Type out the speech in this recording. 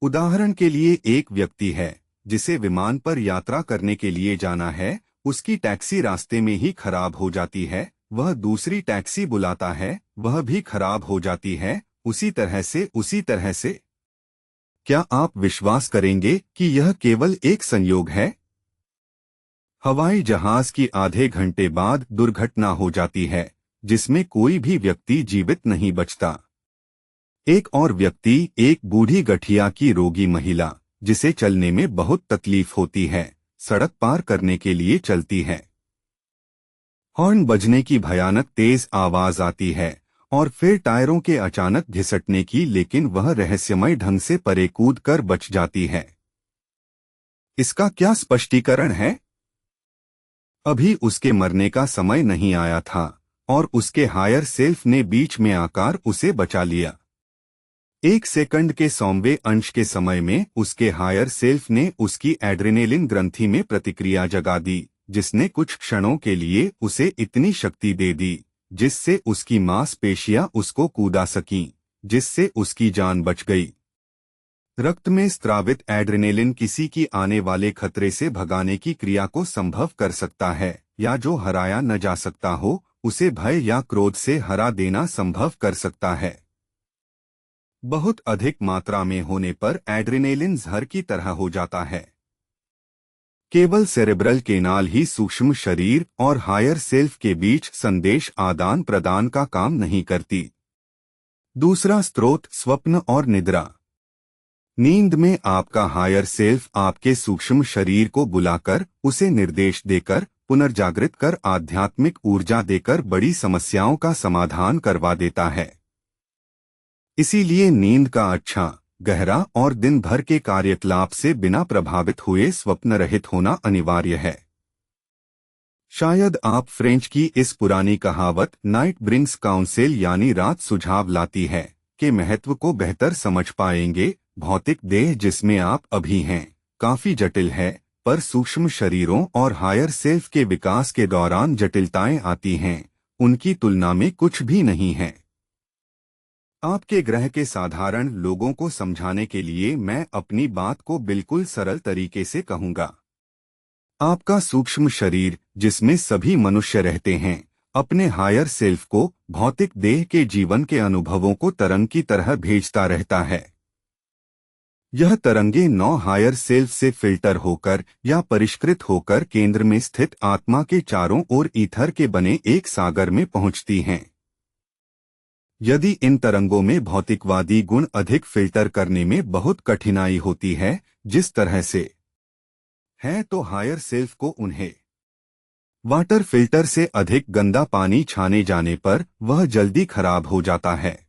उदाहरण के लिए एक व्यक्ति है जिसे विमान पर यात्रा करने के लिए जाना है, उसकी टैक्सी रास्ते में ही खराब हो जाती है, वह दूसरी टैक्सी बुलाता है, वह भी खराब हो जाती है, उसी तरह से। क्या आप विश्वास करेंगे कि यह केवल एक संयोग है? हवाई जहाज की आधे घंटे बाद दुर्घटना हो जाती है जिसमें कोई भी व्यक्ति जीवित नहीं बचता। एक और व्यक्ति, एक बूढ़ी गठिया की रोगी महिला जिसे चलने में बहुत तकलीफ होती है, सड़क पार करने के लिए चलती है। हॉर्न बजने की भयानक तेज आवाज आती है और फिर टायरों के अचानक घिसटने की, लेकिन वह रहस्यमय ढंग से परे कूद कर बच जाती है। इसका क्या स्पष्टीकरण है? अभी उसके मरने का समय नहीं आया था और उसके हायर सेल्फ ने बीच में आकर उसे बचा लिया। 1 सेकंड के 100वें अंश के समय में उसके हायर सेल्फ ने उसकी एड्रेनेलिन ग्रंथि में प्रतिक्रिया जगा दी, जिसने कुछ क्षणों के लिए उसे इतनी शक्ति दे दी जिससे उसकी मांसपेशियां उसको कूदा सकीं, जिससे उसकी जान बच गई। रक्त में स्त्रावित एड्रेनेलिन किसी की आने वाले खतरे से भगाने की क्रिया को संभव कर सकता है, या जो हराया न जा सकता हो उसे भय या क्रोध से हरा देना संभव कर सकता है। बहुत अधिक मात्रा में होने पर एड्रेनेलिन जहर की तरह हो जाता है। केवल सेरेब्रल केनाल ही सूक्ष्म शरीर और हायर सेल्फ के बीच संदेश आदान प्रदान का काम नहीं करती। दूसरा स्रोत, स्वप्न और निद्रा। नींद में आपका हायर सेल्फ आपके सूक्ष्म शरीर को बुलाकर, उसे निर्देश देकर, पुनर्जागृत कर, आध्यात्मिक ऊर्जा देकर बड़ी समस्याओं का समाधान करवा देता है। इसीलिए नींद का अच्छा, गहरा और दिन भर के कार्यकलाप से बिना प्रभावित हुए स्वप्न रहित होना अनिवार्य है। शायद आप फ्रेंच की इस पुरानी कहावत नाइट ब्रिंग्स काउंसिल यानी रात सुझाव लाती है के महत्व को बेहतर समझ पाएंगे। भौतिक देह जिसमें आप अभी हैं काफी जटिल है, पर सूक्ष्म शरीरों और हायर सेल्फ के विकास के दौरान जटिलताएं आती हैं, उनकी तुलना में कुछ भी नहीं है। आपके ग्रह के साधारण लोगों को समझाने के लिए मैं अपनी बात को बिल्कुल सरल तरीके से कहूंगा। आपका सूक्ष्म शरीर जिसमें सभी मनुष्य रहते हैं, अपने हायर सेल्फ को भौतिक देह के जीवन के अनुभवों को तरंग की तरह भेजता रहता है। यह तरंगे 9 हायर सेल्फ से फिल्टर होकर या परिष्कृत होकर केंद्र में स्थित आत्मा के चारों ओर ईथर के बने एक सागर में पहुंचती हैं। यदि इन तरंगों में भौतिकवादी गुण अधिक फिल्टर करने में बहुत कठिनाई होती है, जिस तरह से है, तो हायर सेल्फ को उन्हें वाटर फिल्टर से अधिक गंदा पानी छाने जाने पर वह जल्दी खराब हो जाता है।